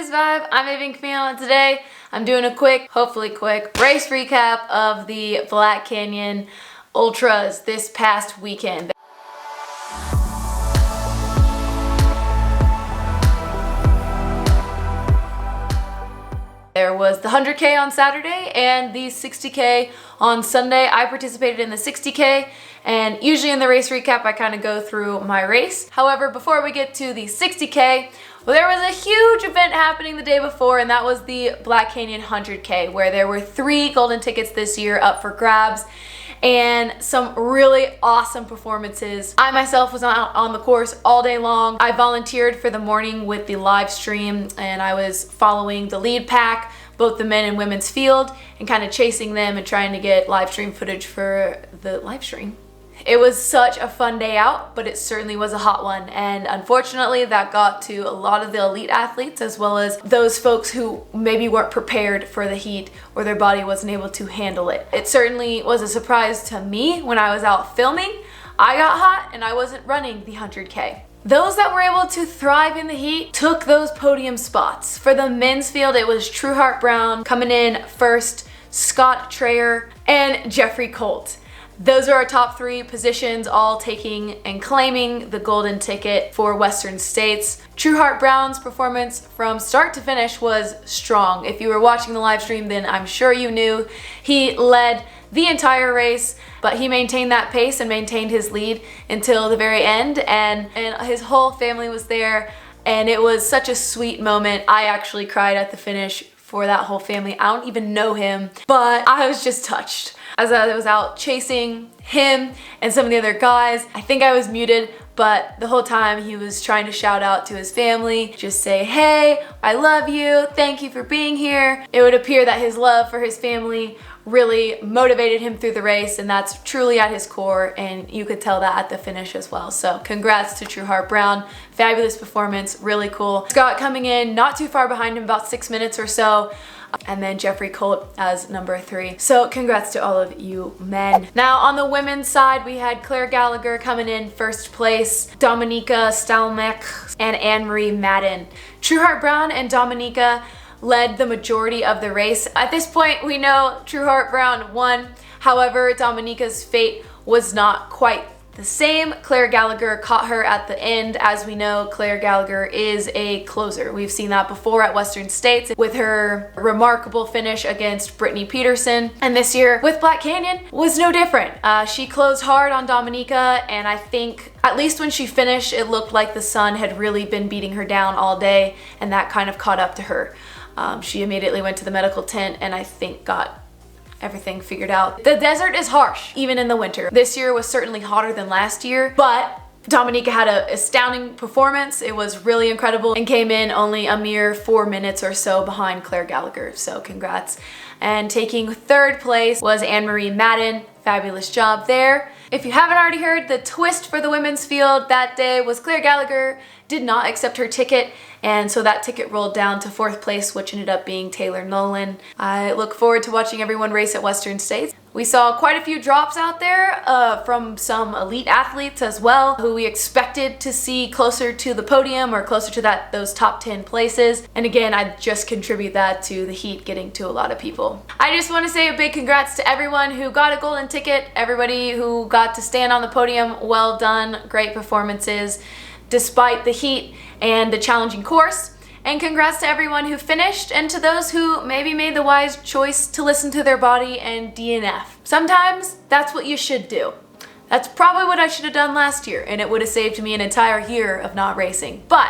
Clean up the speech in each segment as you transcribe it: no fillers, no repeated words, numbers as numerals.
Sidelines Vibe. I'm Aving Camille, and today I'm doing a quick, hopefully quick, race recap of the Black Canyon Ultras this past weekend. There was the 100K on Saturday and the 60K on Sunday. I participated in the 60K, and usually in the race recap I kind of go through my race. However, before we get to the 60K, well, there was a huge event happening the day before, and that was the Black Canyon 100K, where there were 3 golden tickets this year up for grabs and some really awesome performances. I myself was out on the course all day long. I volunteered for the morning with the live stream, and I was following the lead pack, both the men and women's field, and kind of chasing them and trying to get live stream footage for the live stream. It was such a fun day out, but it certainly was a hot one, and unfortunately that got to a lot of the elite athletes, as well as those folks who maybe weren't prepared for the heat or their body wasn't able to handle it. It certainly was a surprise to me when I was out filming. I got hot and I wasn't running the 100K. Those that were able to thrive in the heat took those podium spots. For the men's field, it was Trueheart Brown coming in first, Scott Trayer, and Jeffrey Colt. Those are our top 3 positions, all taking and claiming the golden ticket for Western States. Trueheart Brown's performance from start to finish was strong. If you were watching the live stream, then I'm sure you knew he led the entire race, but he maintained that pace and maintained his lead until the very end, and his whole family was there, and it was such a sweet moment. I actually cried at the finish for that whole family. I don't even know him, but I was just touched. As I was out chasing him and some of the other guys, I think I was muted, but the whole time he was trying to shout out to his family, just say, "Hey, I love you, thank you for being here." It would appear that his love for his family really motivated him through the race, and that's truly at his core, and you could tell that at the finish as well. So congrats to Trueheart Brown. Fabulous performance, really cool. Scott coming in not too far behind him, about 6 minutes or so, and then Jeffrey Colt as number 3. So congrats to all of you men. Now on the women's side, we had Claire Gallagher coming in first place, Dominika Stalmek, and Anne-Marie Madden. Trueheart Brown and Dominika led the majority of the race. At this point, we know Trueheart Brown won. However, Dominika's fate was not quite the same. Claire Gallagher caught her at the end. As we know, Claire Gallagher is a closer. We've seen that before at Western States with her remarkable finish against Brittany Peterson. And this year with Black Canyon was no different. She closed hard on Dominika, and I think at least when she finished, it looked like the sun had really been beating her down all day, and that kind of caught up to her. She immediately went to the medical tent and I think got everything figured out. The desert is harsh, even in the winter. This year was certainly hotter than last year, but Dominika had an astounding performance. It was really incredible and came in only a mere 4 minutes or so behind Claire Gallagher, so congrats. And taking 3rd place was Anne-Marie Madden. Fabulous job there. If you haven't already heard, the twist for the women's field that day was Claire Gallagher did not accept her ticket, and so that ticket rolled down to 4th place, which ended up being Taylor Nolan. I look forward to watching everyone race at Western States. We saw quite a few drops out there from some elite athletes as well, who we expected to see closer to the podium or closer to those top 10 places. And again, I just contribute that to the heat getting to a lot of people. I just want to say a big congrats to everyone who got a golden ticket, everybody who got to stand on the podium. Well done, great performances despite the heat and the challenging course. And congrats to everyone who finished, and to those who maybe made the wise choice to listen to their body and DNF. Sometimes that's what you should do. That's probably what I should have done last year, and it would have saved me an entire year of not racing. But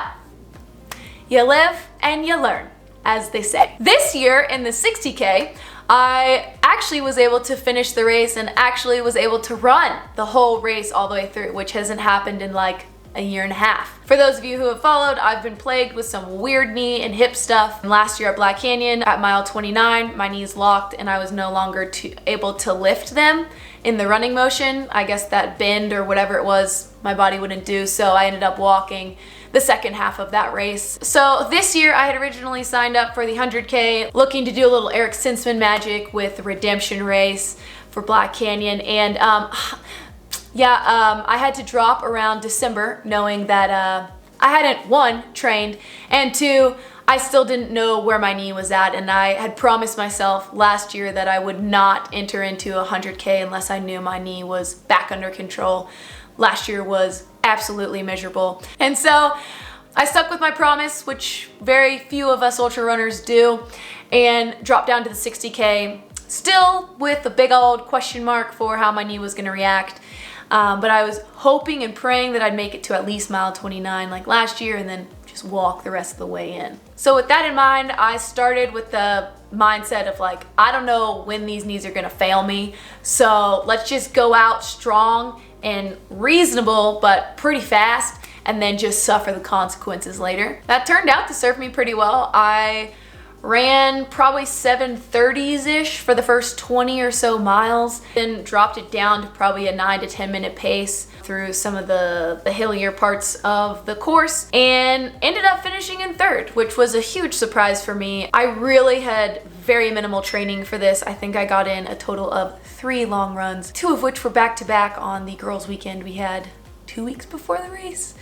you live and you learn, as they say. This year in the 60K, I actually was able to finish the race and actually was able to run the whole race all the way through, which hasn't happened in like a year and a half. For those of you who have followed, I've been plagued with some weird knee and hip stuff. Last year at Black Canyon, at mile 29, my knees locked and I was no longer able to lift them in the running motion. I guess that bend or whatever it was, my body wouldn't do, so I ended up walking the second half of that race. So this year I had originally signed up for the 100K, looking to do a little Eric Sinsman magic with the redemption race for Black Canyon, and I had to drop around December, knowing that I hadn't, 1, trained, and 2, I still didn't know where my knee was at, and I had promised myself last year that I would not enter into a 100K unless I knew my knee was back under control. Last year was absolutely miserable. And so I stuck with my promise, which very few of us ultra runners do, and dropped down to the 60K, still with a big old question mark for how my knee was gonna react. But I was hoping and praying that I'd make it to at least mile 29 like last year and then just walk the rest of the way in. So with that in mind, I started with the mindset of like, I don't know when these knees are gonna fail me, so let's just go out strong and reasonable, but pretty fast, and then just suffer the consequences later. That turned out to serve me pretty well. I ran probably 7:30s-ish for the first 20 or so miles, then dropped it down to probably a 9 to 10 minute pace through some of the hillier parts of the course, and ended up finishing in third, which was a huge surprise for me. I really had very minimal training for this. I think I got in a total of 3 long runs, 2 of which were back-to-back on the girls' weekend we had 2 weeks before the race.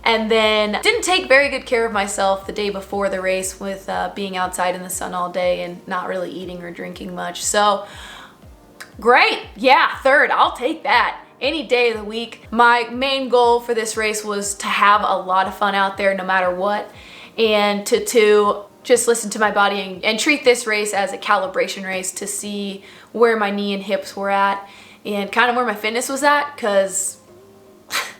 And then didn't take very good care of myself the day before the race with being outside in the sun all day and not really eating or drinking much. So great, yeah, third, I'll take that any day of the week. My main goal for this race was to have a lot of fun out there no matter what, and to just listen to my body and treat this race as a calibration race to see where my knee and hips were at and kind of where my fitness was at, because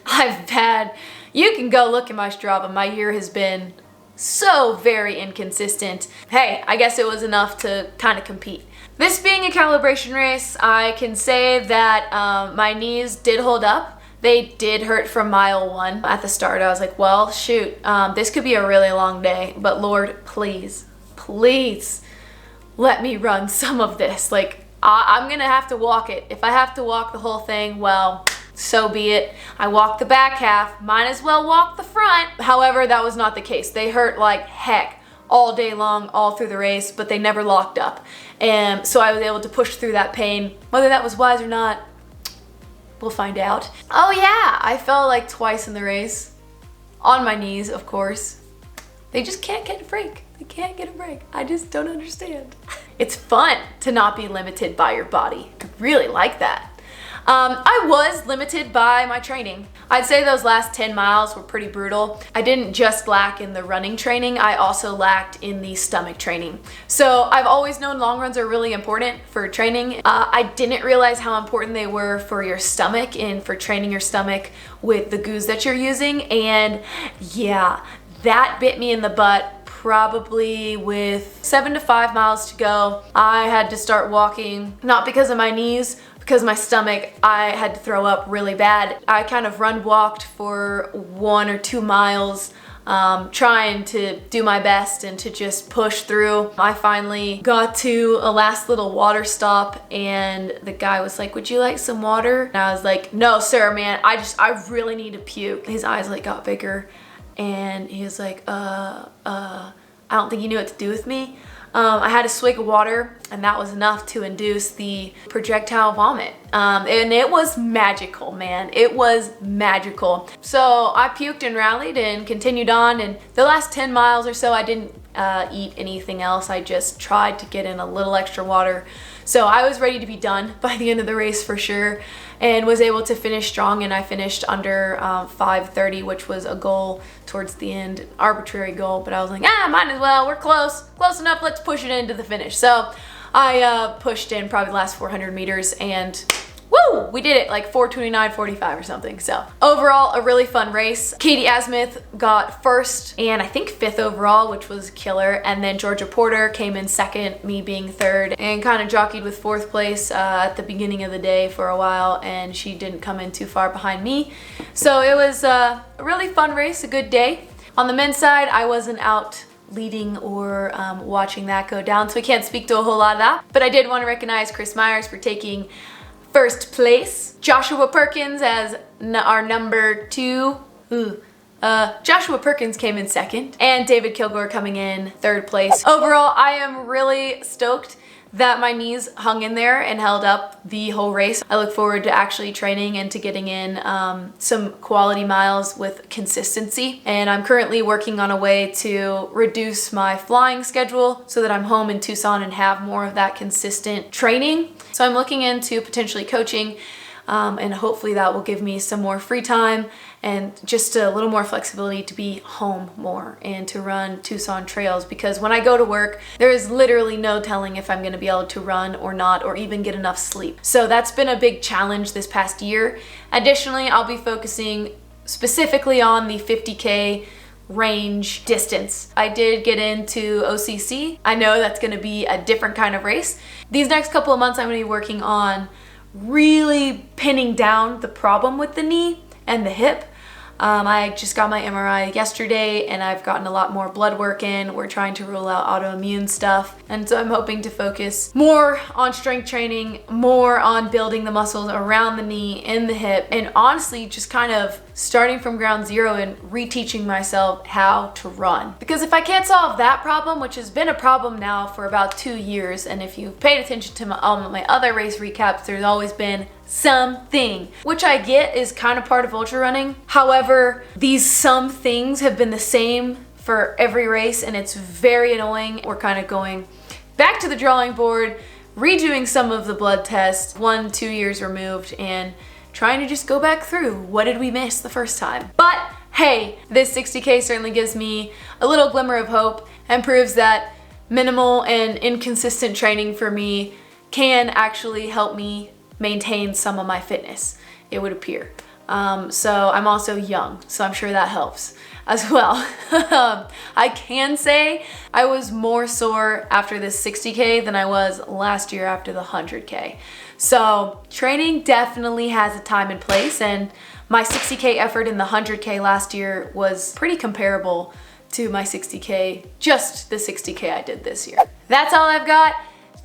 I've had, you can go look at my Strava, my year has been so very inconsistent. Hey, I guess it was enough to kind of compete. This being a calibration race, I can say that my knees did hold up. They did hurt from mile 1. At the start, I was like, well, shoot, this could be a really long day, but Lord, please, please let me run some of this. Like, I'm gonna have to walk it. If I have to walk the whole thing, well, so be it. I walked the back half, might as well walk the front. However, that was not the case. They hurt like heck all day long, all through the race, but they never locked up. And so I was able to push through that pain. Whether that was wise or not, we'll find out. Oh yeah, I fell like twice in the race. On my knees, of course. They just can't get a break. They can't get a break. I just don't understand. It's fun to not be limited by your body. I really like that. I was limited by my training. I'd say those last 10 miles were pretty brutal. I didn't just lack in the running training, I also lacked in the stomach training. So I've always known long runs are really important for training. I didn't realize how important they were for your stomach and for training your stomach with the goos that you're using. And yeah, that bit me in the butt. Probably with 7 to 5 miles to go, I had to start walking, not because of my knees, because my stomach, I had to throw up really bad. I kind of run walked for 1 or 2 miles, trying to do my best and to just push through. I finally got to a last little water stop, and the guy was like, would you like some water? And I was like, no sir, man, I really need to puke. His eyes like got bigger, and he was like, I don't think you knew what to do with me. I had a swig of water, and that was enough to induce the projectile vomit. And it was magical, man. It was magical. So I puked and rallied and continued on, and the last 10 miles or so I didn't eat anything else. I just tried to get in a little extra water. So I was ready to be done by the end of the race for sure, and was able to finish strong, and I finished under 5:30, which was a goal towards the end, arbitrary goal, but I was like, might as well, we're close enough, let's push it into the finish. So I pushed in probably the last 400 meters, and woo, we did it, like 4:29:45 or something. So overall, a really fun race. Katie Asmuth got first and I think 5th overall, which was killer. And then Georgia Porter came in 2nd, me being 3rd, and kind of jockeyed with 4th place at the beginning of the day for a while, and she didn't come in too far behind me. So it was a really fun race, a good day. On the men's side, I wasn't out leading or watching that go down, so I can't speak to a whole lot of that. But I did want to recognize Chris Myers for taking 1st place, Joshua Perkins as our number 2. Joshua Perkins came in 2nd, and David Kilgore coming in 3rd place. Overall, I am really stoked that my knees hung in there and held up the whole race. I look forward to actually training and to getting in some quality miles with consistency. And I'm currently working on a way to reduce my flying schedule so that I'm home in Tucson and have more of that consistent training. So I'm looking into potentially coaching, and hopefully that will give me some more free time and just a little more flexibility to be home more and to run Tucson trails, because when I go to work, there is literally no telling if I'm going to be able to run or not, or even get enough sleep. So that's been a big challenge this past year. Additionally, I'll be focusing specifically on the 50K range distance. I did get into OCC. I know that's going to be a different kind of race. These next couple of months, I'm going to be working on really pinning down the problem with the knee and the hip. I just got my MRI yesterday and I've gotten a lot more blood work in. We're trying to rule out autoimmune stuff. And so I'm hoping to focus more on strength training, more on building the muscles around the knee and the hip, and honestly just kind of starting from ground zero and reteaching myself how to run. Because if I can't solve that problem, which has been a problem now for about 2 years, and if you've paid attention to my other race recaps, there's always been something, which I get is kind of part of ultra running. However, these some things have been the same for every race and it's very annoying. We're kind of going back to the drawing board, redoing some of the blood tests, 1-2 years removed, and trying to just go back through what did we miss the first time. But hey, this 60K certainly gives me a little glimmer of hope and proves that minimal and inconsistent training for me can actually help me maintain some of my fitness, it would appear. So I'm also young, so I'm sure that helps as well. I can say I was more sore after this 60K than I was last year after the 100K. So training definitely has a time and place, and my 60K effort in the 100K last year was pretty comparable to my 60K, just the 60K I did this year. That's all I've got.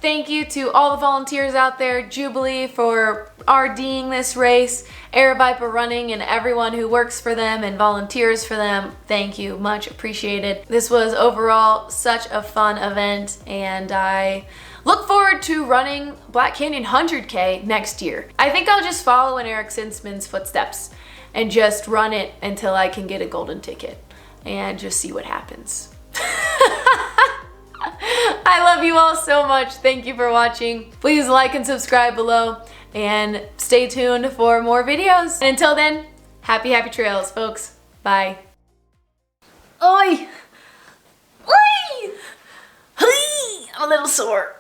Thank you to all the volunteers out there, Jubilee for RDing this race, Aravaipa Running, and everyone who works for them and volunteers for them. Thank you, much appreciated. This was overall such a fun event, and I look forward to running Black Canyon 100K next year. I think I'll just follow in Eric Sinsman's footsteps and just run it until I can get a golden ticket and just see what happens. I love you all so much. Thank you for watching. Please like and subscribe below and stay tuned for more videos. And until then, happy trails, folks. Bye. Oi! Oi! Hey! I'm a little sore.